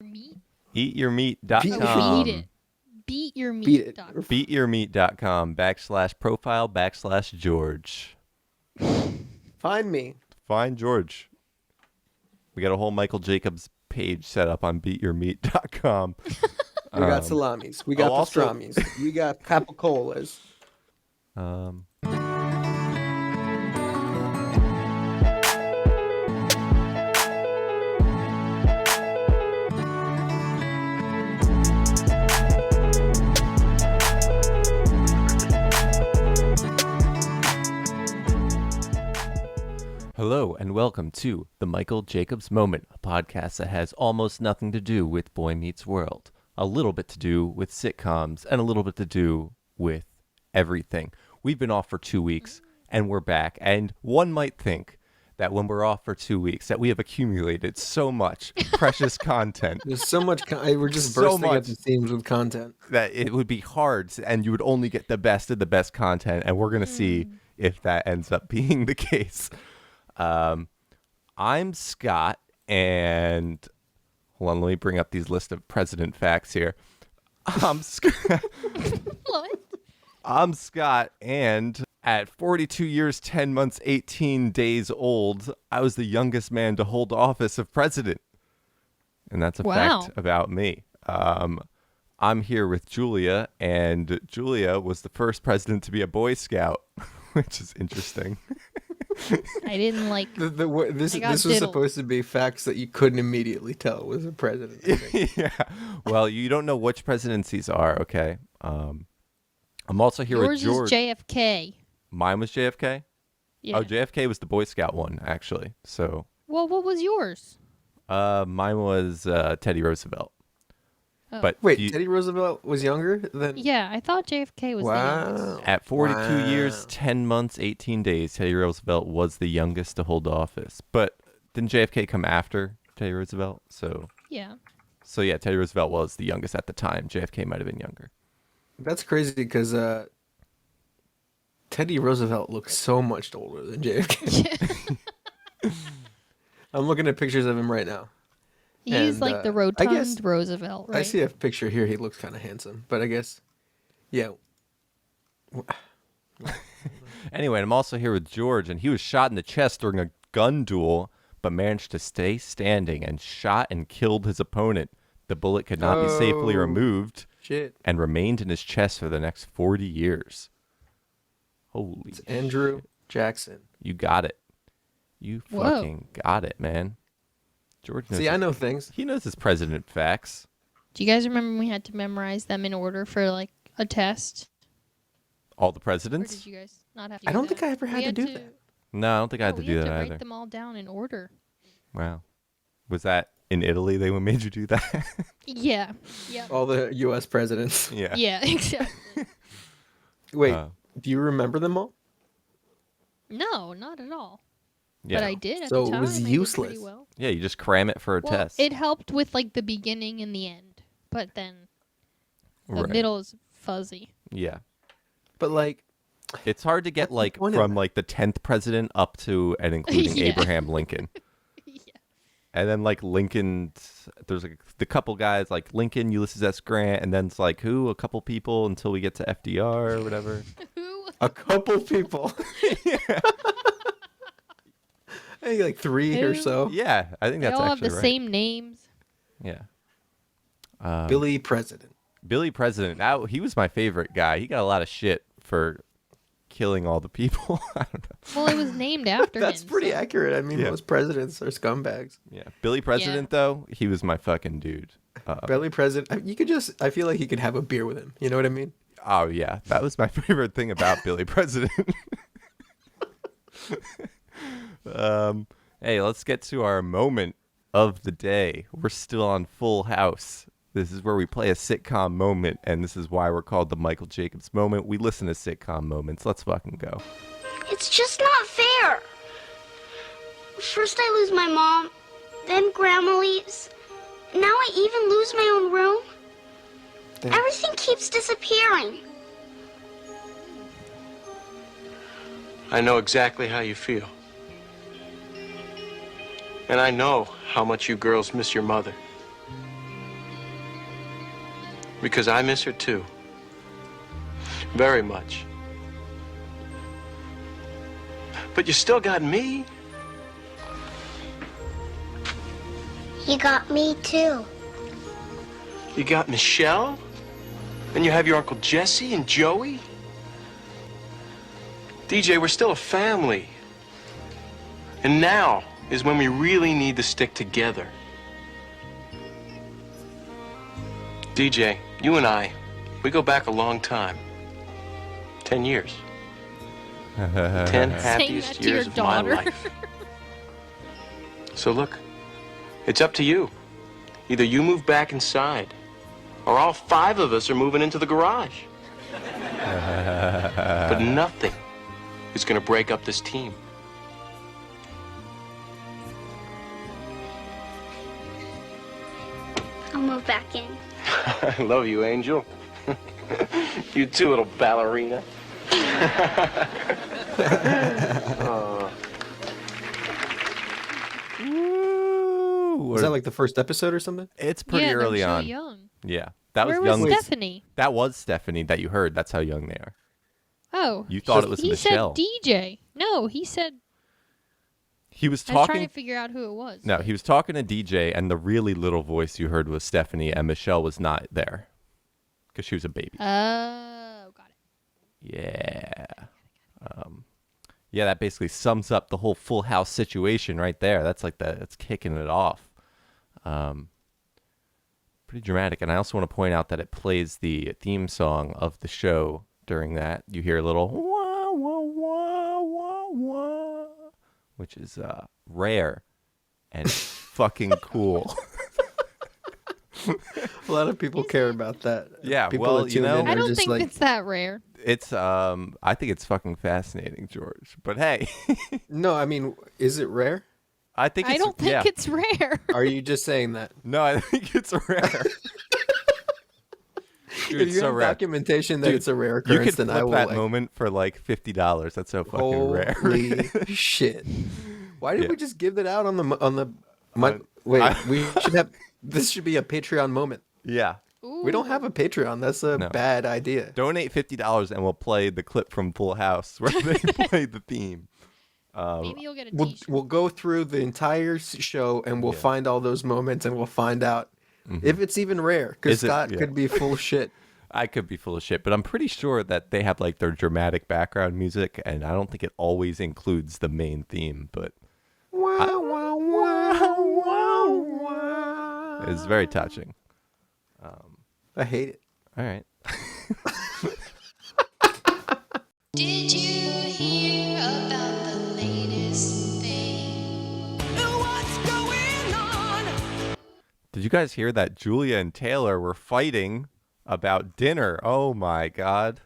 Meat? Eatyourmeat.com. Eat it. Beatyourmeat.com. Beatyourmeat.com /profile/George. Find me. Find George. We got a whole Michael Jacobs page set up on beatyourmeat.com. We got salamis. We got also- pastrami's. We got capicolas. Hello and welcome to The Michael Jacobs Moment, a podcast that has almost nothing to do with Boy Meets World, a little bit to do with sitcoms, and a little bit to do with everything. We've been off for 2 weeks, and we're back, and one might think that when we're off for 2 weeks that we have accumulated so much precious content There's so much. We're just So bursting much. at the seams with content. that it would be hard, and you would only get the best of the best content, and we're going to see if that ends up being the case. I'm Scott, and hold on, let me bring up these list of president facts here. I'm Scott, What? I'm Scott, and at 42 years, 10 months, 18 days old, I was the youngest man to hold office of president. And that's a Wow. fact about me. I'm here with Julia, and Julia was the first president to be a Boy Scout, which is interesting. I didn't like. This I got was diddled. supposed to be facts that you couldn't immediately tell was a president. I think. Yeah. Well, you don't know which presidencies are, okay? I'm also here Yours with George. is JFK. Mine was JFK? Yeah. Oh, JFK was the Boy Scout one, actually. So, Well, what was yours? mine was Teddy Roosevelt. Oh. But Wait, you- Teddy Roosevelt was younger than. Yeah, I thought JFK was the youngest. Wow. at 42 years, Wow. 10 months, 18 days, Teddy Roosevelt was the youngest to hold office. But didn't JFK come after Teddy Roosevelt? So Yeah. yeah, Teddy Roosevelt was the youngest at the time. JFK might have been younger. That's crazy because Teddy Roosevelt looks so much older than JFK. I'm looking at pictures of him right now. He's And, like the I rotund guess- Roosevelt, right? I see a picture here. He looks kind of handsome, but I guess, yeah. Anyway, I'm also here with George, and he was shot in the chest during a gun duel, but managed to stay standing and shot and killed his opponent. The bullet could not be safely Oh. removed Shit. and remained in his chest for the next 40 years. Holy It's Andrew Jackson. You got it. You Whoa. fucking got it, man. George knows See, I know things. He knows his president facts. Do you guys remember when we had to memorize them in order for like a test? All the Or presidents? did you guys not have to I do don't think that? I ever had We to do that. No, I don't think I had No, to we do had that to either. write them all down in order. Wow. Was that in Italy they made you do that? Yeah. Yep. All the U.S. presidents. Yeah. Yeah, exactly. Wait, Uh, do you remember them all? No, not at all. Yeah. But I did at So the it time. was I did pretty useless. well. Yeah, you just cram it for a Well, test. it helped with like the beginning and the end, but then the Right. middle is fuzzy. Yeah. But like, It's hard to get What's the like point of from that? like the 10th president up to and including Yeah. Abraham Lincoln. Yeah. And then like Lincoln, there's like the couple guys like Lincoln, Ulysses S. Grant, and then it's like who? A couple people until we get to FDR or whatever. Who? a couple people. I think like three or Who? so. Yeah, I think They that's all have actually the right. same names. Yeah. Billy President. Billy President. Now he was my favorite guy. He got a lot of shit for killing all the people. I don't know. Well, it was named after That's him. pretty so- accurate. I mean, Yeah. most presidents are scumbags. Yeah, Billy President though, he was my fucking dude. Billy President. You could just. I feel like you could have a beer with him. You know what I mean? Oh yeah, that was my favorite thing about Billy President. Hey, let's get to our moment of the day. We're still on Full House. This is where we play a sitcom moment, and this is why we're called the Michael Jacobs moment. We listen to sitcom moments. Let's fucking go. It's just not fair. First I lose my mom, then Grandma leaves. Now I even lose my own room. Damn. Everything keeps disappearing. I know exactly how you feel. And I know how much you girls miss your mother. Because I miss her too. Very much. But you still got me. You got me too. You got Michelle. And you have your Uncle Jesse and Joey. DJ, we're still a family. And now is when we really need to stick together. DJ, you and I, we go back a long time. 10 years. 10 happiest that to years your of my daughter. life. So look, it's up to you. Either you move back inside, or all 5 of us are moving into the garage. But nothing is gonna break up this team. I'll move back in. I love you, Angel. You too, little ballerina. Ooh, Was that like the first episode or something? it's pretty yeah, they're early so on. young. Yeah, that Where was young. was Stephanie? That was Stephanie that you heard. That's how young they are. Oh, You thought it was he Michelle. said DJ. No, he said. He was I was trying talking. to figure out who it was. No, he was talking to DJ, and the really little voice you heard was Stephanie, and Michelle was not there because she was a baby. Oh, got it. Yeah. Yeah, that basically sums up the whole Full House situation right there. That's like that's kicking it off. Pretty dramatic. And I also want to point out that it plays the theme song of the show during that. You hear a little wah, wah, wah, wah, wah, which is rare and fucking cool. A lot of people care about that. Yeah, people well, that you tune know- in I are don't just think like, it's that rare. It's I think it's fucking fascinating, George. But hey, no, I mean, is it rare? I think I it's, don't think yeah. it's rare. Are you just saying that? No, I think it's rare. Dude, If it's you so have rare. documentation that Dude, it's a rare You occurrence, could then flip I will that like, moment for like $50. That's so fucking rare. holy shit! Why did Yeah. we just give it out on the? Wait, we should have. This should be a Patreon moment. Yeah. We don't have a Patreon. That's a No. bad idea. Donate $50 and we'll play the clip from Full House where they play the theme. Maybe you'll get a We'll t-shirt. we'll go through the entire show and we'll find all those moments and we'll find out if it's even rare. Because Is it- Scott yeah. could be full of shit. I could be full of shit, but I'm pretty sure that they have like their dramatic background music, and I don't think it always includes the main theme, but Wow, wow, wow, wow, wow. it's very touching. I hate it. All right. Did you hear about the latest thing? What's going on? Did you guys hear that Julia and Taylor were fighting about dinner? Oh my God.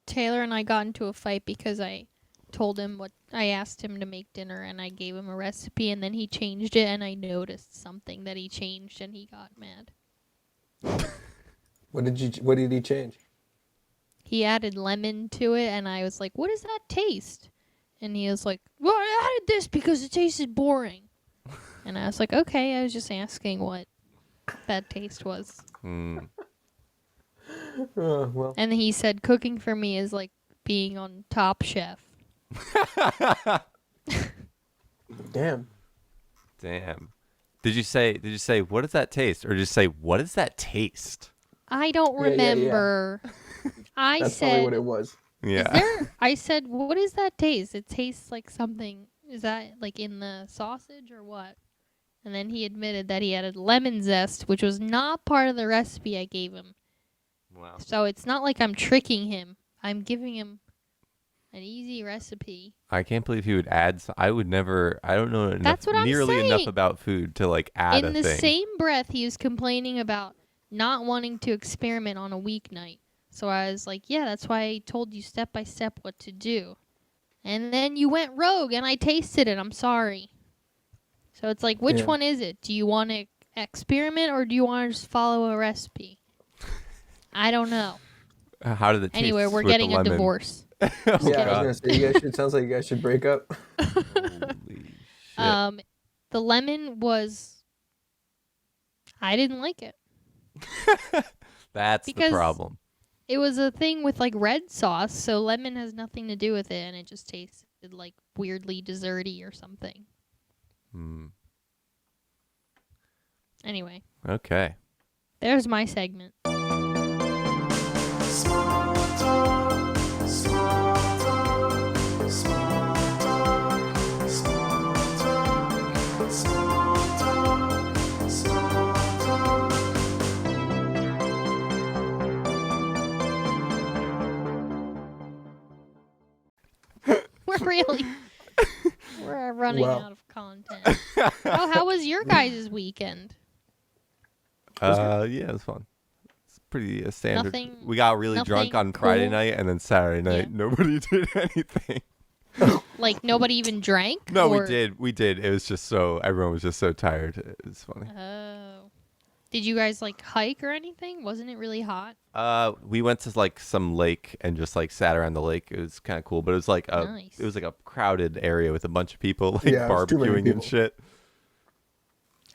Taylor and I got into a fight because I told him what I asked him to make dinner and I gave him a recipe and then he changed it and I noticed something that he changed and he got mad. What did he change? He added lemon to it and I was like, "What does that taste?" And he was like, "Well, I added this because it tasted boring." And I was like, "Okay, I was just asking what that taste was." Well, And he said cooking for me is like being on Top Chef. damn. Damn. Did you say what does that taste? Or just say what does that taste? I don't Yeah, yeah, yeah. remember. I That's probably said, what it was. Yeah. I said, what does that taste? It tastes like something. Is that like in the sausage or what? And then he admitted that he added lemon zest, which was not part of the recipe I gave him. Wow. So it's not like I'm tricking him. I'm giving him an easy recipe. I can't believe he would add. I would never. I don't know enough, That's what I'm nearly enough saying. about food to like add In a the thing. same breath, he was complaining about not wanting to experiment on a weeknight. So I was like, yeah, that's why I told you step by step what to do. And then you went rogue and I tasted it. I'm sorry. So it's like, which Yeah. one is it? Do you want to experiment or do you want to just follow a recipe? I don't know. How did it taste? Anyway, we're with the getting a lemon? divorce. Yeah, I was God. gonna say you guys should. Sounds like you guys should break up. Holy shit. The lemon was. I didn't like it. That's Because- the problem. It was a thing with like red sauce, so lemon has nothing to do with it, and it just tasted like weirdly desserty or something. Hmm. Anyway, Okay. there's my segment. We're running Wow. out of content. Oh, how was your guys' weekend? Yeah, it was fun. It's pretty standard. Nothing- We got really drunk nothing on Friday cool? night, and then Saturday night, Yeah. nobody did anything. Like nobody even drank? No, or- we did. We did. It was just so everyone was just so tired. It was funny. Oh. Did you guys like hike or anything? Wasn't it really hot? We went to like some lake and just like sat around the lake. It was kind of cool, but it was like Nice. it was like a crowded area with a bunch of people like Yeah, it was too many barbecuing and people. shit.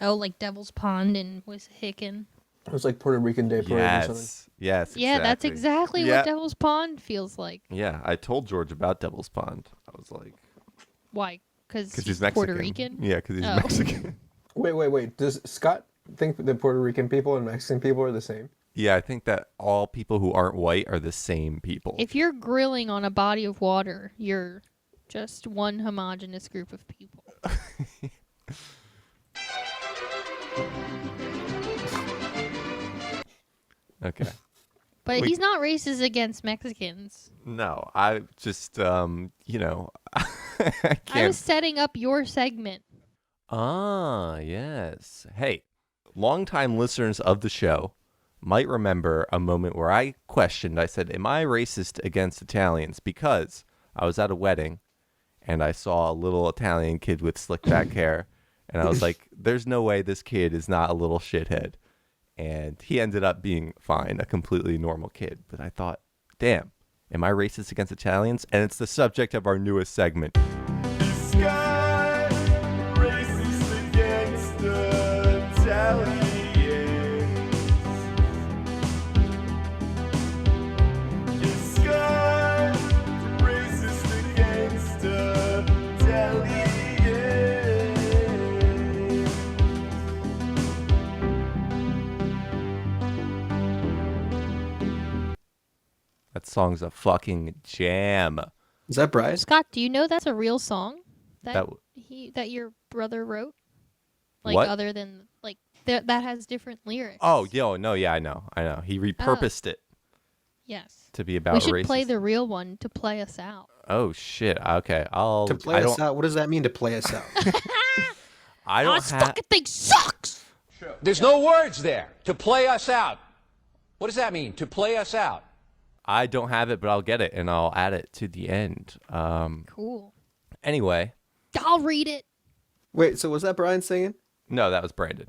Oh, like Devil's Pond and Wissahickon. It was like Puerto Rican Day parade or something. Yes. Yeah, that's exactly Yeah. what Devil's Pond feels like. Yeah, I told George about Devil's Pond. I was like, Why? Because because he's he's Mexican. Puerto Rican? Yeah, because he's Oh. Mexican. Wait. Does Scott think that Puerto Rican people and Mexican people are the same? Yeah, I think that all people who aren't white are the same people. If you're grilling on a body of water, you're just one homogenous group of people. Okay. But Wait. he's not racist against Mexicans. No, I just I I can't. was setting up your segment. Ah, yes. Hey, longtime listeners of the show might remember a moment where I questioned. I said, "Am I racist against Italians?" Because I was at a wedding and I saw a little Italian kid with slick back hair, and I was like, "There's no way this kid is not a little shithead." And he ended up being fine, a completely normal kid. But I thought, damn, am I racist against Italians? And it's the subject of our newest segment. That song's a fucking jam. Is that Bryce? Scott, do you know that's a real song that That that your brother wrote? Like What? other than like that has different lyrics. Oh, no, yeah, I know. He repurposed it yes. to be about We should racist. play the real one to play us out. Oh shit. Okay, To play us out? What does that mean to play us out? I don't have. fucking thing sucks. There's no words there. To play us out. What does that mean? To play us out. I don't have it, but I'll get it and I'll add it to the end. Cool. Anyway, I'll read it. Wait, so was that Brian singing? no, that was Brandon.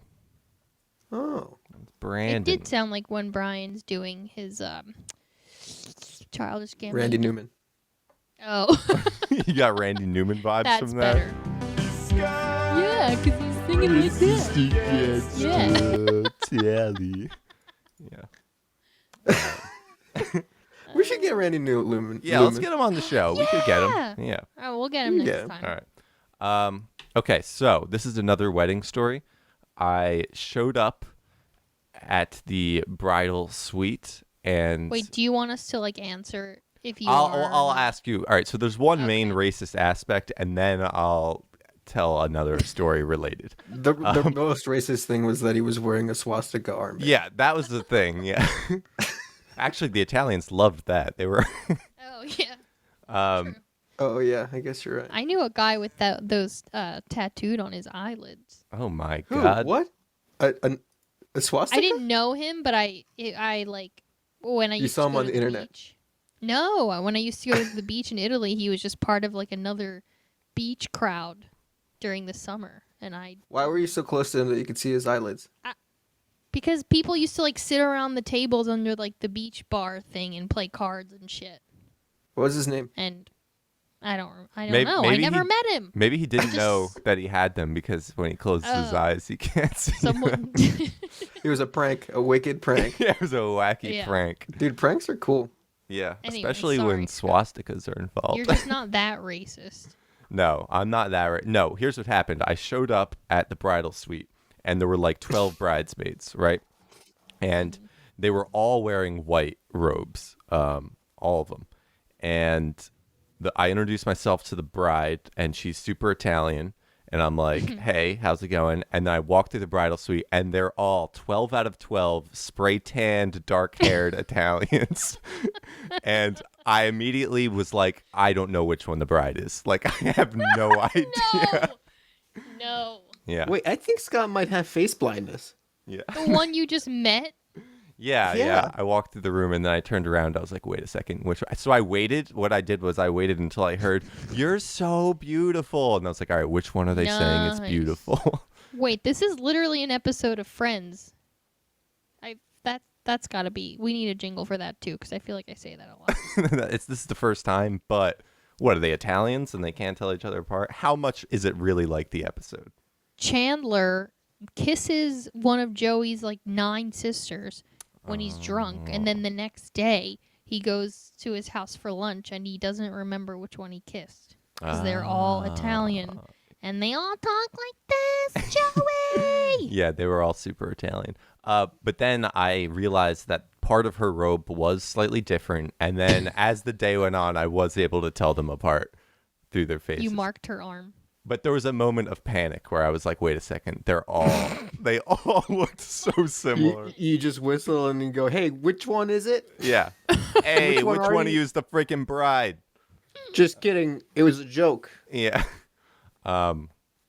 Oh. Brandon. It did sound like when Brian's doing his Childish Gambino. Randy Newman. Oh, You got Randy Newman vibes that's from that. better. Yeah, because he's singing like this. Yeah. Telly. Yeah. We should get Randy Newman. Yeah, let's get him on the show. We could get him. Yeah. Oh, we'll get him next Yeah. time. All right. Okay, so this is another wedding story. I showed up at the bridal suite and Wait, do you want us to like answer if you are? I'll ask you. All right, so there's one main racist aspect and then I'll tell another story related. The most racist thing was that he was wearing a swastika armband. Yeah, that was the thing. Yeah. Actually, the Italians loved that. They were Oh yeah. True. Oh, yeah, I guess you're right. I knew a guy with those tattooed on his eyelids. Oh my Who? god. What? A swastika? I didn't know him, but I like when I You used saw to him go on to the internet? beach. No, when I used to go to the beach in Italy, he was just part of like another beach crowd during the summer, and Why were you so close to him that you could see his eyelids? because people used to like sit around the tables under like the beach bar thing and play cards and shit. What was his name? And I don't Maybe- know. I maybe never he- met him. Maybe he didn't know that he had them because when he closes his Oh. eyes, he can't see. Someone. It was a prank, a wicked prank. Yeah, it was a wacky Yeah. prank. Dude, pranks are cool. Yeah, Anyway, especially when swastikas are involved. You're just not that racist. No, I'm not that right. No, here's what happened. I showed up at the bridal suite, and there were like 12 bridesmaids, right? And they were all wearing white robes, all of them. And I introduced myself to the bride, and she's super Italian. And I'm like, hey, how's it going? And then I walk through the bridal suite, and they're all 12 out of 12 spray tanned, dark haired Italians. And I immediately was like, I don't know which one the bride is. Like, I have no idea. No. No. Yeah. Wait, I think Scott might have face blindness. Yeah. The one you just met? Yeah. Yeah. I walked through the room, and then I turned around. I was like, wait a second. So I waited. What I did was I waited until I heard, "You're so beautiful." And I was like, all right, which one are they saying is Nice. beautiful? Wait, this is literally an episode of Friends. That's got to be. We need a jingle for that too, because I feel like I say that a lot. This is the first time, but what are they, Italians, and they can't tell each other apart? How much is it really like the episode? Chandler kisses one of Joey's like 9 sisters when he's drunk, and then the next day he goes to his house for lunch and he doesn't remember which one he kissed because they're all Italian and they all talk like this, Joey. Yeah, they were all super Italian. But then I realized that part of her robe was slightly different, and then as the day went on, I was able to tell them apart through their faces. You marked her arm. But there was a moment of panic where I was like, wait a second, they all looked so similar. You just whistle and you go, hey, which one is it? Yeah. Hey, Which one which are one of you? you is the freaking bride? Just kidding. It was a joke. Yeah.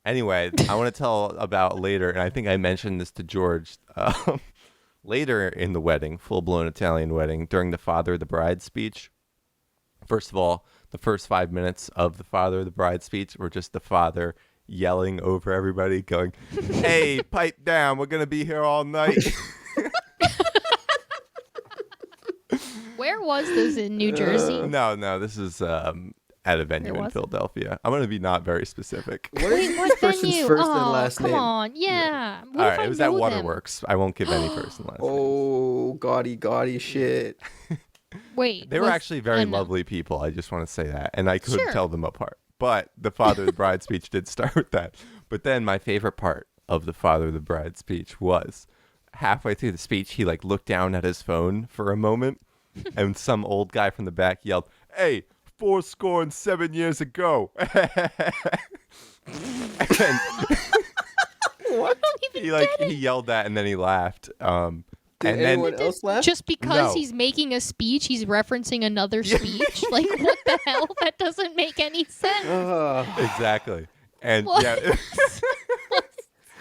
Anyway, I want to tell about later, and I think I mentioned this to George. Later in the wedding, full-blown Italian wedding, during the father of the bride speech. First of all, the first 5 minutes of the father of the bride speech were just the father yelling over everybody, going, "Hey, pipe down! We're gonna be here all night." Where was this in New Jersey? No, this is at a venue There in wasn't? Philadelphia. I'm gonna be not very specific. What Wait, is what this person's venue? first Oh, and last come name? on. Yeah. What All if right, I it was at know them? Waterworks. I won't give any first and last names. Oh, gaudy shit. Wait. They were was- actually very I know. lovely people. I just want to say that. And I couldn't Sure. tell them apart. But the father of the bride speech did start with that. But then my favorite part of the father of the bride speech was halfway through the speech, he like looked down at his phone for a moment and some old guy from the back yelled, "Hey, 7 years ago." And What? he yelled that and then he laughed. Did And then anyone else laugh? Just because No. he's making a speech, he's referencing another speech? Like, what the hell? That doesn't make any sense. exactly. And What? yeah,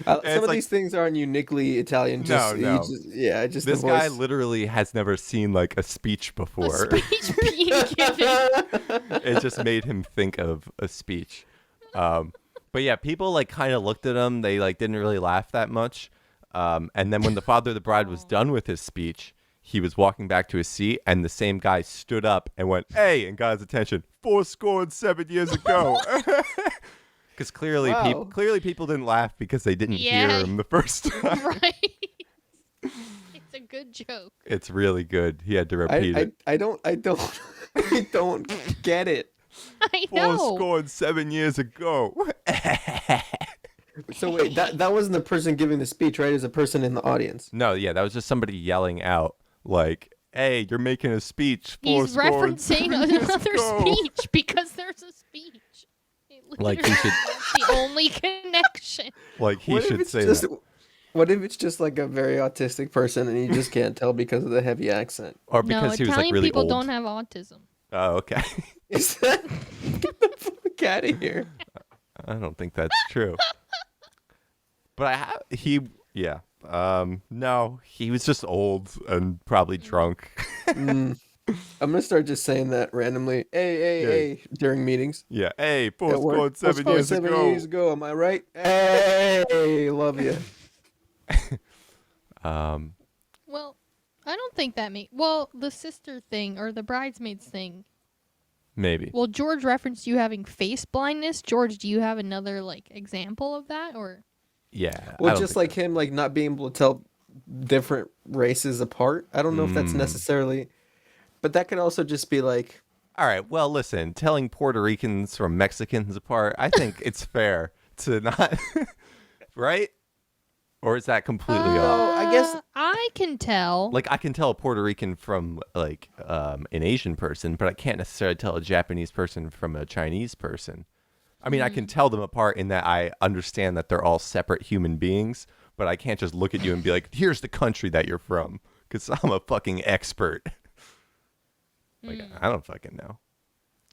Some it's of like- things things aren't uniquely Italian. Just, No. Just this the guy voice. literally has never seen like a speech A before. speech being given. It just made him think of a speech. But yeah, people like kind of looked at him. They like didn't really laugh that much. And then when the father of the bride was done with his speech, he was walking back to his seat, and the same guy stood up and went, "Hey," and got his attention. 7 years ago. Because clearly, Wow. people didn't laugh because they didn't hear Yeah. him the first time. Right? It's a good joke. It's really good. He had to repeat it. I don't I don't get it. I know. 7 years ago. So wait, that wasn't the person giving the speech, right? It was a person in the audience. No, yeah, that was just somebody yelling out, like, "Hey, you're making a speech." He's 7 referencing years another ago." speech because there's a speech. It Like, he literally should- was the only connection. Like, he What if should it's say just, that. What if it's just like a very autistic person and you just can't tell because of the heavy accent? Or No, because he was, Italian like, really people old. don't have autism. Oh, okay. Is that get the fuck out of here? I don't think that's true. But no, he was just old and probably drunk. I'm gonna start just saying that randomly. Hey, during meetings. Yeah. Hey, At work. postcode 7 years 7 ago. years ago, am I right? Hey, love you. Well, I don't think that well, the sister thing or the bridesmaids thing Maybe. Well, George referenced you having face blindness. George, do you have another like example of that, or? Yeah. I Well, don't just think like so. him, like not being able to tell different races apart. I don't know if that's necessarily, but that could also just be like, All right. Well, listen, telling Puerto Ricans from Mexicans apart, I think it's fair to not, right? Or is that completely off? I guess- I can tell. Like, I can tell a Puerto Rican from like an Asian person, but I can't necessarily tell a Japanese person from a Chinese person. I mean, I can tell them apart in that I understand that they're all separate human beings, but I can't just look at you and be like, "Here's the country that you're from," because I'm a fucking expert. Like, I don't fucking know.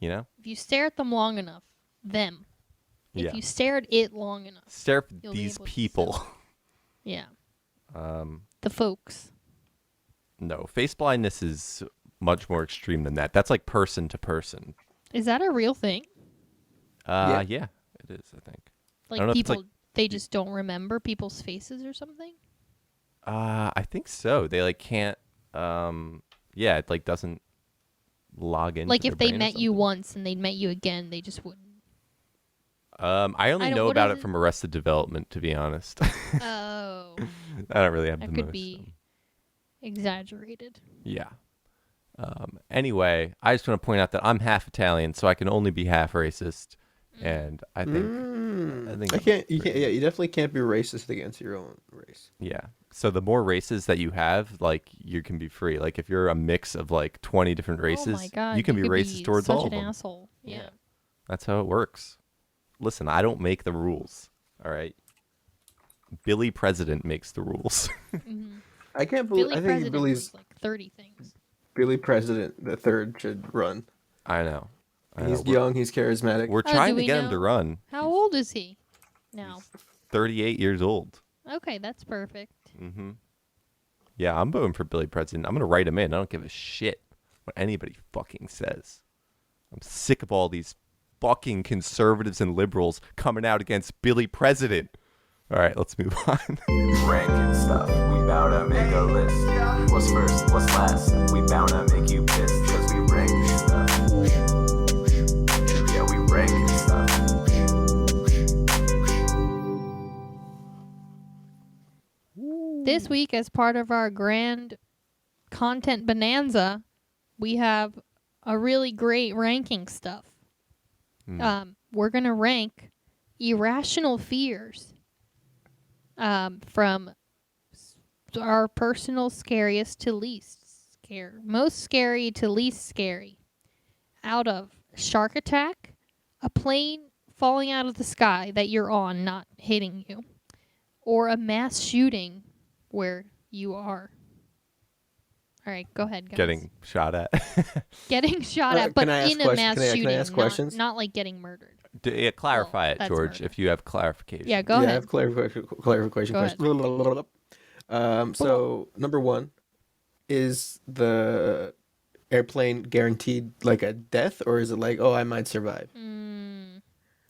You know? If you stare at them long enough, them. If Yeah. you stare at it long enough, Stare at You'll be these able to people. yeah. The folks. No, face blindness is much more extreme than that. That's like person to person. Is that a real thing? Yeah, it is, I think. Like don't know if it's people, like- they just don't remember people's faces or something? I think so. They like can't yeah, it like doesn't log in. Like if they met you once and they'd met you again, they just wouldn't. I only I don't- know what about is it it? from Arrested Development, to be honest. Oh, I don't really have that the could most. be exaggerated. Yeah. Anyway, I just want to point out that I'm half Italian, so I can only be half racist, and I think I can't. You can't. Yeah, you definitely can't be racist against your own race. Yeah. So the more races that you have, like you can be free. Like if you're a mix of like 20 different races, oh my God, you can be could racist towards such all of an them. asshole. Yeah. That's how it works. Listen, I don't make the rules. All right. Billy President makes the rules. I can't believe. Billy I think President Billy's was like 30 things. Billy President the third should run. I know. I know. He's young. He's charismatic. We're Oh, do trying to we get him know? to run. How old is he now? 38 years old. Okay, that's perfect. Yeah, I'm voting for Billy President. I'm going to write him in. I don't give a shit what anybody fucking says. I'm sick of all these fucking conservatives and liberals coming out against Billy President. All right, let's move on. Ranking stuff, we bout to make a list. What's first, what's last? We bound to make you pissed, cause we ranking stuff. Yeah, we ranking stuff. This week, as part of our grand content bonanza, we have a really great ranking stuff. We're going to rank irrational fears from our personal scariest to least scary. Most scary to least scary. Out of shark attack, a plane falling out of the sky that you're on not hitting you, or a mass shooting where you are. All right, go ahead, guys. Getting shot at. Getting shot at, but can I ask in a question- mass can I shooting, ask questions? not like getting murdered. Clarify Well, it, that's George, murder. if you have clarification. Yeah, go I ahead. have clarification. Go ahead. Question. So number one, is the airplane guaranteed like a death, or is it like, oh, I might survive?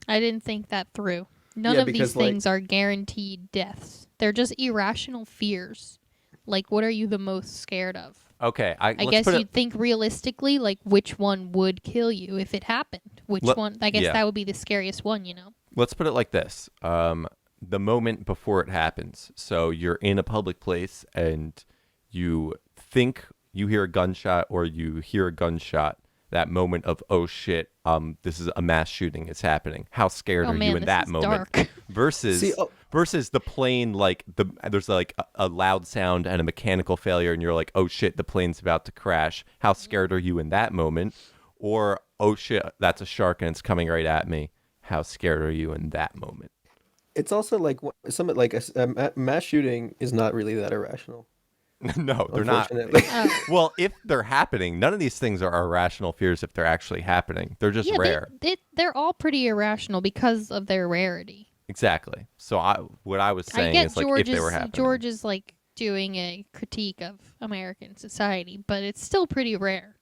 I didn't think that through. None Yeah, of these because, like- things are guaranteed deaths. They're just irrational fears. Like, what are you the most scared of? Okay, I let's guess put you'd think realistically, like, which one would kill you if it happened? Which Let- one? I guess yeah. that would be the scariest one, you know? Let's put it like this. The moment before it happens. So you're in a public place and you think you hear a gunshot or you hear a gunshot. That moment of, oh shit, this is a mass shooting. It's happening. How scared Oh, are man, you in this that is moment? dark. Versus See, versus the plane, like there's like a loud sound and a mechanical failure, and you're like, oh shit, the plane's about to crash. How scared are you in that moment? Or, oh shit, that's a shark and it's coming right at me. How scared are you in that moment? It's also like something like a mass shooting is not really that irrational. No, they're not. Unfortunately. Well, if they're happening, none of these things are irrational fears if they're actually happening. They're just Yeah, rare. they're all pretty irrational because of their rarity. Exactly. So what I was I saying get is like if they were happening. George is like doing a critique of American society, but it's still pretty rare.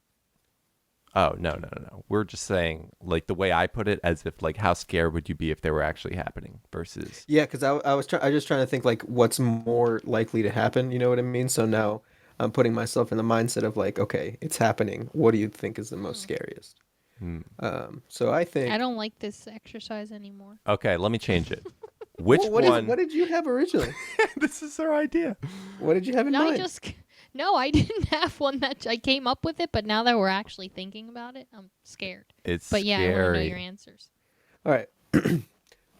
Oh, no. We're just saying like the way I put it as if like how scared would you be if they were actually happening versus Yeah, because I was just trying to think like what's more likely to happen. You know what I mean? So now I'm putting myself in the mindset of like, okay, it's happening. What do you think is the most scariest? So I think. I don't like this exercise anymore. Okay, let me change it. Which Well, one? what did you have originally? This is our idea. What did you have in No, mind? no, I didn't have one that I came up with it, but now that we're actually thinking about it, I'm scared. It's But yeah, I want to know scary. your answers. All right.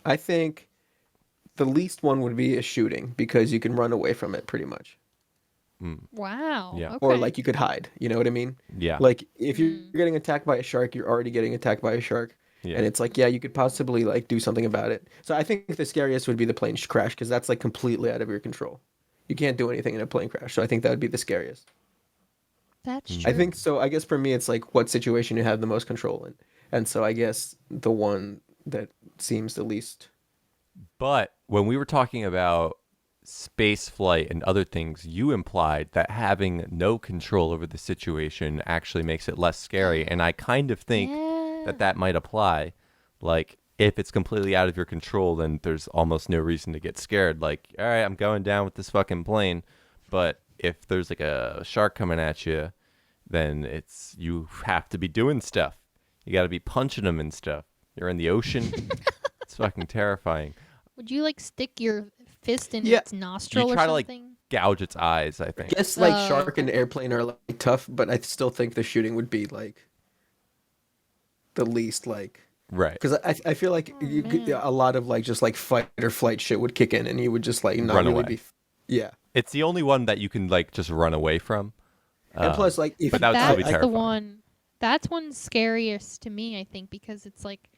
I think the least one would be a shooting because you can run away from it pretty much. Wow. Yeah. Okay. Or like you could hide. You know what I mean? Yeah. Like if you're getting attacked by a shark, you're already getting attacked by a shark. Yeah. And it's like, yeah, you could possibly like do something about it. So I think the scariest would be the plane crash because that's like completely out of your control. You can't do anything in a plane crash. So I think that would be the scariest. That's true. I think so. I guess for me, it's like what situation you have the most control in. And so I guess the one that seems the least. But when we were talking about space flight and other things, you implied that having no control over the situation actually makes it less scary. And I kind of think that might apply. Like, if it's completely out of your control, then there's almost no reason to get scared. Like, all right, I'm going down with this fucking plane. But if there's like a shark coming at you, then you have to be doing stuff. You got to be punching them and stuff. You're in the ocean. It's fucking terrifying. Would you like stick your fist in Yeah. its nostril You or try to like something? gouge its eyes, I think. I guess like Oh, shark and airplane are like tough, but I still think the shooting would be like the least like. Right. Because I feel like you could, a lot of like just like fight or flight shit would kick in and you would just like not Run really away. be. Yeah. It's the only one that you can like just run away from. And plus, like, if but that would still be That's the terrifying. one. That's one scariest to me, I think, because it's like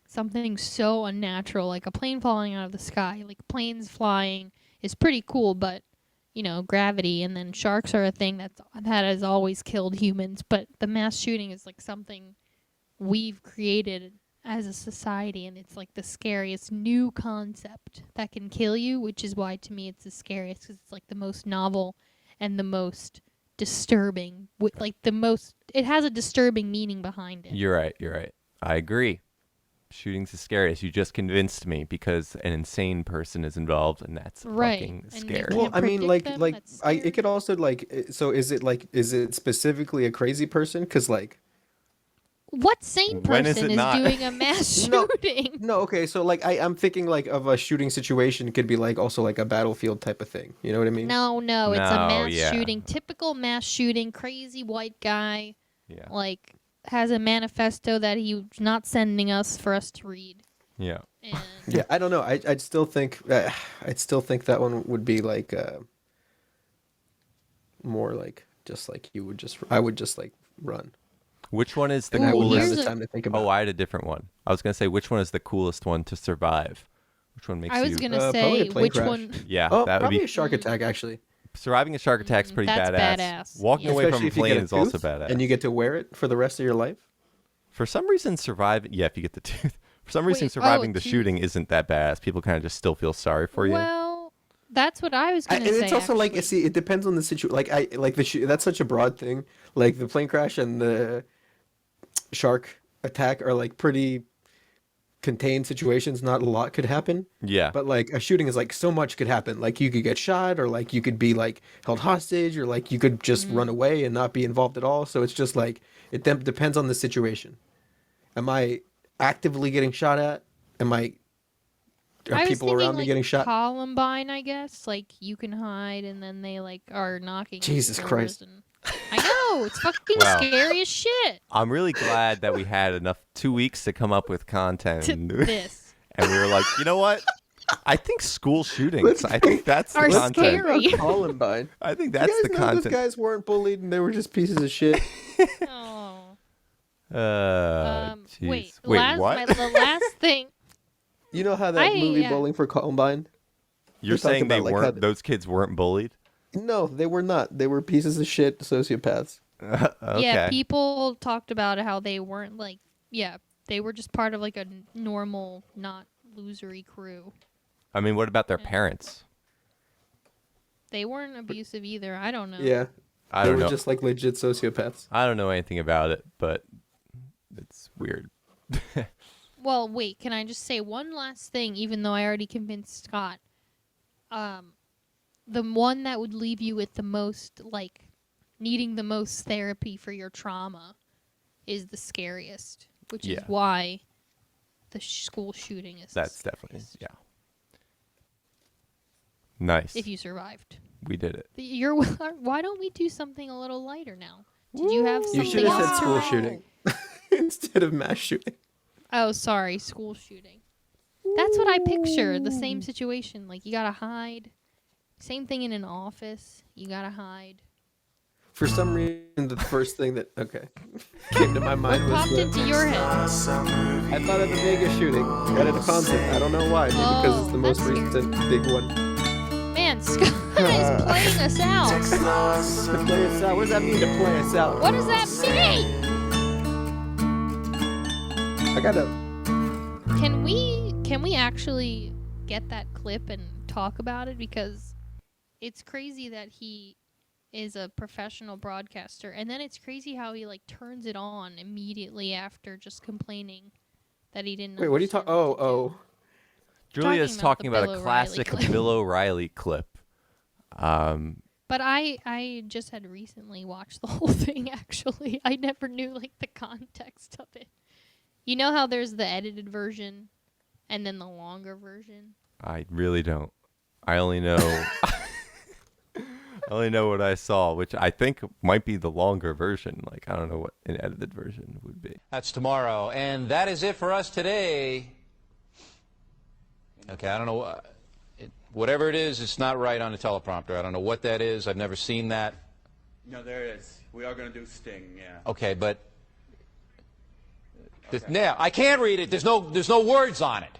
something so unnatural, like a plane falling out of the sky. Like planes flying is pretty cool, but you know, gravity, and then sharks are a thing that has always killed humans. But the mass shooting is like something we've created as a society, and it's like the scariest new concept that can kill you, which is why to me it's the scariest, because it's like the most novel and the most disturbing, like the most, it has a disturbing meaning behind it. You're right. I agree. Shooting's the scariest. You just convinced me because an insane person is involved, and that's Right. fucking And you scary. can't well, I mean, predict them, that's it scary. could also so is it specifically a crazy person? Because like. What sane When is person it is not? doing a mass No. shooting? No, okay, so like I'm thinking like of a shooting situation could be like also like a battlefield type of thing. You know what I mean? No, it's a No, mass yeah. shooting. Typical mass shooting, crazy white guy, Yeah. like, has a manifesto that he's not sending us for us to read. Yeah. And Yeah, I don't know. I'd still think that one would be like more like just like I would just like run. Which one is the And I wouldn't have here's the a- time to think about. Oh, I had a different one. I was gonna say which one is the coolest one to survive. Which one makes I was you? gonna probably a say plane which crash. one. Yeah, Oh, that would probably be a shark attack actually. surviving a shark attack's pretty That's badass. badass. Walking Yeah. away from Especially a if you plane get a is also tooth badass. and you get to wear it for the rest of your life. For some reason, surviving. Yeah, if you get the tooth. For some reason, Wait, surviving oh, the tooth. shooting isn't that badass. People kind of just still feel sorry for you. Well, that's what I was And gonna say. it's also like actually. see, it depends on the situation. Like that's such a broad thing. Like the plane crash and the shark attack are like pretty contained situations. Not a lot could happen. Yeah. But like a shooting is like so much could happen. Like you could get shot, or like you could be like held hostage, or like you could just run away and not be involved at all. So it's just like it depends on the situation. Am I actively getting shot at? Are I was people thinking, around me like, getting shot? Columbine, I guess. Like you can hide, and then they like are knocking. at Jesus doors Christ. and- I know it's fucking Wow. scary as shit. I'm really glad that we had enough 2 weeks to come up with content, To and this we were like, you know what? I think school shootings. I think that's the Are content. scary. Columbine. I think You that's guys the know content. those guys weren't bullied and they were just pieces of shit. Oh. Jeez. Wait. Wait, what? The last thing. You know how that movie yeah. Bowling for Columbine? You're we talked saying they about, like, how weren't? the- Those kids weren't bullied? No, they were not. They were pieces of shit sociopaths. Okay. Yeah, people talked about how they weren't like. Yeah, they were just part of like a normal, not losery crew. I mean, what about their parents? They weren't abusive either. I don't know. Yeah. I they don't were know. just like legit sociopaths. I don't know anything about it, but it's weird. Well, wait. Can I just say one last thing? Even though I already convinced Scott, the one that would leave you with the most like needing the most therapy for your trauma is the scariest. which Yeah. is why the school shooting is. That's definitely, yeah. Nice. If you survived. We did it. You're. Why don't we do something a little lighter now? Did you have You something should have else said to school write? shooting instead of mass shooting. Oh, sorry, school shooting. That's what I picture. The same situation. Like, you gotta hide. Same thing in an office. You gotta hide. For some reason, the first thing that came to my mind What was popped the, into your head? I thought of the Vegas shooting right at the concert. I don't know why. Maybe because it's the most that's recent big one. Man, Scott is playing us out. To play us out. What does that mean to play us out? What does that mean? I gotta. Can we actually get that clip and talk about it? Because it's crazy that he is a professional broadcaster, and then it's crazy how he like turns it on immediately after just complaining that he didn't. Wait, what are you talking? understand what to Oh. Julia's talking the about Bill a O'Reilly classic clip. Bill O'Reilly clip. But I just had recently watched the whole thing, actually. I never knew, like, the context of it. You know how there's the edited version and then the longer version? I really don't. I only know I only know what I saw, which I think might be the longer version. Like, I don't know what an edited version would be. That's tomorrow. And that is it for us today. Okay, I don't know. Whatever it is, it's not right on the teleprompter. I don't know what that is. I've never seen that. No, there is. We are going to do Sting, yeah. Okay, but yeah, I can't read it. There's no words on it.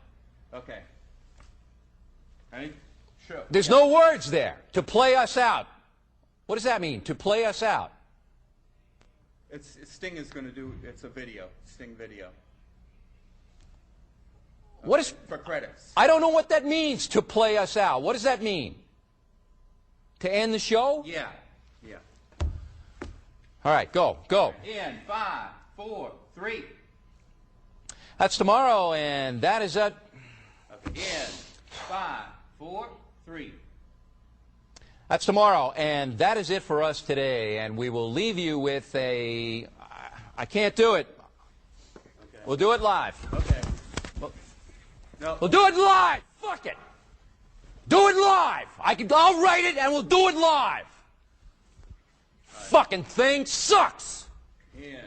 Okay. Ready? Sure. There's no words there. To play us out. What does that mean? To play us out. Sting is going to do, it's a video, Sting video. What is... For credits. I don't know what that means, to play us out. What does that mean? To end the show? Yeah. Yeah. All right, go. In 5, 4, 3. That's tomorrow, and that is it. Okay. In 5, 4, 3. That's tomorrow, and that is it for us today. And we will leave you with a... I can't do it. Okay. We'll do it live. Okay. No. We'll do it live. Fuck it. Do it live. I'll write it, and we'll do it live. Fucking thing sucks. In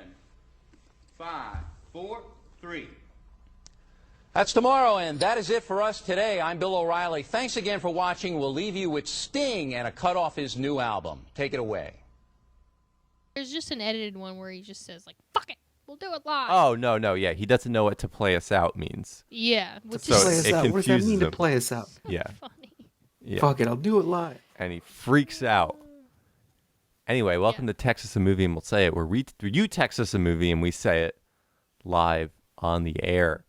5, 4, 3. That's tomorrow, and that is it for us today. I'm Bill O'Reilly. Thanks again for watching. We'll leave you with Sting and a cut off his new album. Take it away. There's just an edited one where he just says, like, fuck it, we'll do it live. Oh, no, yeah. He doesn't know what to play us out means. Yeah, which So is Play us it out. What does that confuses mean to him. play us out? Yeah. funny. Yeah. Fuck it, I'll do it live. And he freaks out. Anyway, welcome to Text Us a Movie, and we'll say it where you text us a movie and we say it live on the air.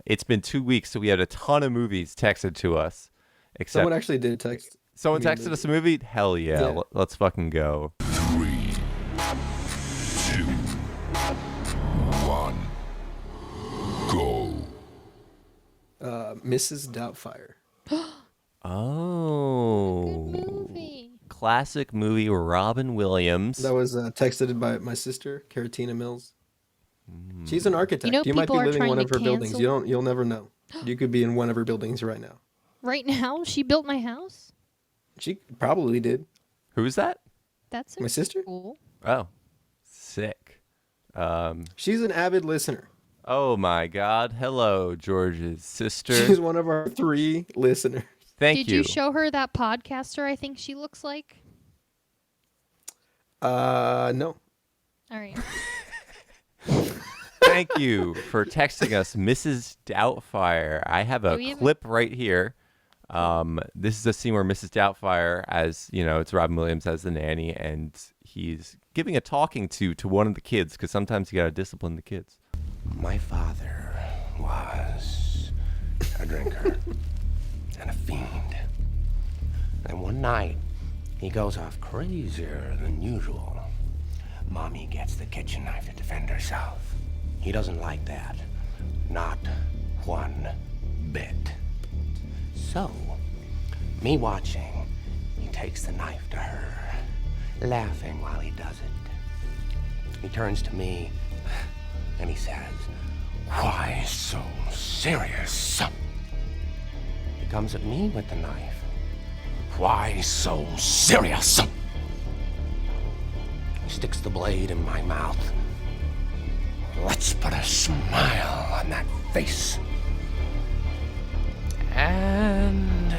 It's been 2 weeks, so we had a ton of movies texted to us. Except Someone actually did text. someone me a texted us a movie? Hell yeah. Yeah. Let's fucking go. 3, 2, 1, go. Mrs. Doubtfire. Oh. Good movie. Classic movie, Robin Williams. That was texted by my sister, Caratina Mills. She's an architect. You know, You might be people are living in one trying of to her buildings. cancel- You'll never know. You could be in one of her buildings right now. Right now, she built my house? She probably did. Who's that? That's My sister? cool. Oh. Sick. She's an avid listener. Oh my God. Hello, George's sister. She's one of our 3 listeners. Thank Did you show her that podcaster I think she looks like? No. All right. Thank you for texting us, Mrs. Doubtfire. I have a Do we have a- clip right here. This is a scene where Mrs. Doubtfire, as you know, it's Robin Williams as the nanny, and he's giving a talking to one of the kids because sometimes you gotta discipline the kids. My father was a drinker and a fiend. And one night, he goes off crazier than usual. Mommy gets the kitchen knife to defend herself. He doesn't like that. Not one bit. So, me watching, he takes the knife to her, laughing while he does it. He turns to me. and he says, "Why so serious?" He comes at me with the knife. "Why so serious?" He sticks the blade in my mouth. "Let's put a smile on that face." And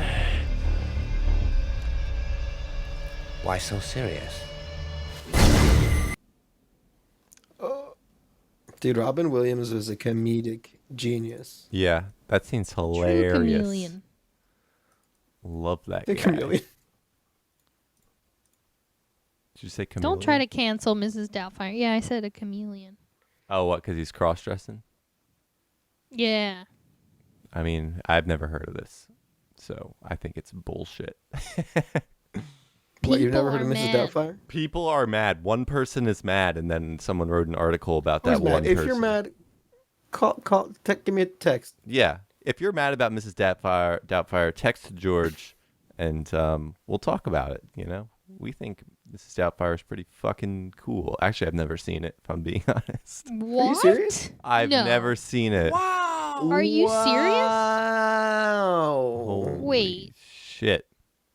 why so serious? Dude, Robin Williams was a comedic genius. Yeah, that seems True hilarious. chameleon. Love that The guy. chameleon. Did you say chameleon? Don't try to cancel Mrs. Doubtfire. Yeah, I said a chameleon. Oh, what? Because he's cross-dressing? Yeah. I mean, I've never heard of this, so I think it's bullshit. What, you've never People heard of are Mrs. mad. Doubtfire? People are mad. One person is mad, and then someone wrote an article about Who's that mad? one If person. you're mad, give me a text. Yeah. If you're mad about Mrs. Doubtfire, text George, and we'll talk about it, you know? We think Mrs. Doubtfire is pretty fucking cool. Actually, I've never seen it, if I'm being honest. What? serious? I've No. never seen it. Are you serious? Wow. Holy Wait. shit.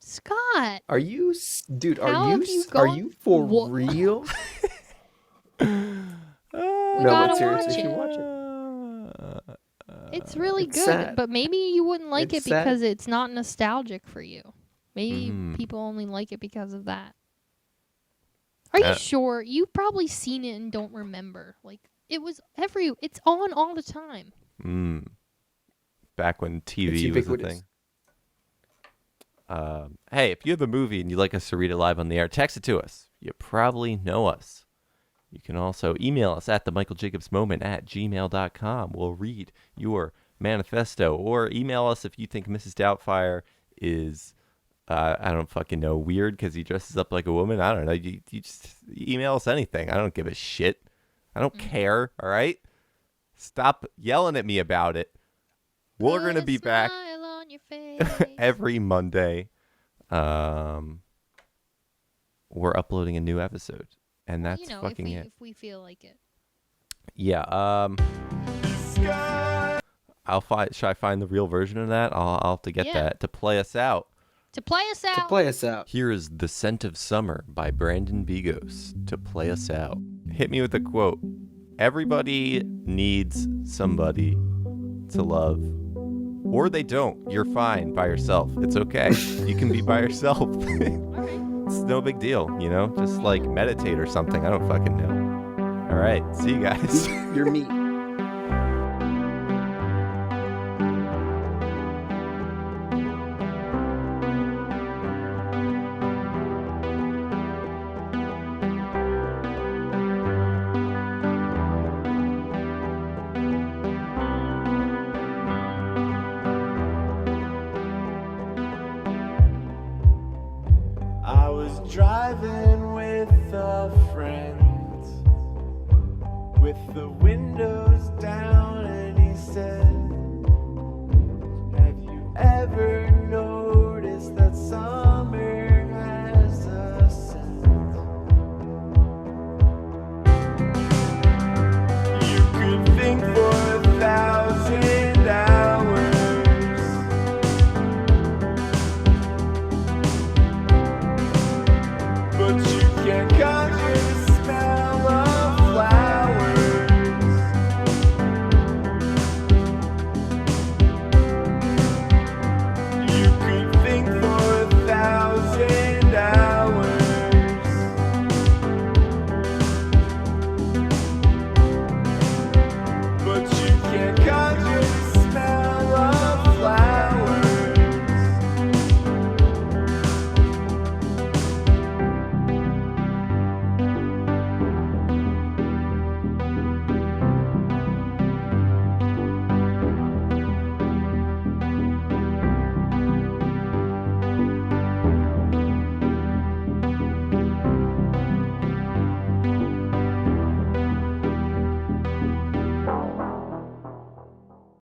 Scott. Are you, dude? How Are you? have you Are gone- you for What? real? We No, gotta but seriously, watch you should it. watch it. It's really it's good, sad. but maybe you wouldn't like It's it sad. because it's not nostalgic for you. Maybe Mhm. people only like it because of that. Are you sure? You've probably seen it and don't remember. Like it's on all the time. Back when It's TV was a ubiquitous. thing. Hey, if you have a movie and you'd like us to read it live on the air, text it to us. You probably know us. You can also email us at themichaeljacobsmoment@gmail.com. We'll read your manifesto, or email us if you think Mrs. Doubtfire is, I don't fucking know, weird because he dresses up like a woman. I don't know. You just email us anything. I don't give a shit. I don't care, all right? Stop yelling at me about it. We're Put going to a be back smile on your face. every Monday. We're uploading a new episode, and that's you know, fucking if it. if we feel like it. Yeah. Should I find the real version of that? I'll have to get Yeah. that to play us out. To play us out. To play us out. Here is "The Scent of Summer" by Brandon Bigos to play us out. Hit me with a quote. Everybody needs somebody to love. Or they don't. You're fine by yourself. It's okay. You can be by yourself. It's no big deal, you know? Just like meditate or something. I don't fucking know. All right. See you guys. Your meat. I was driving with a friend with the windows down, and he said,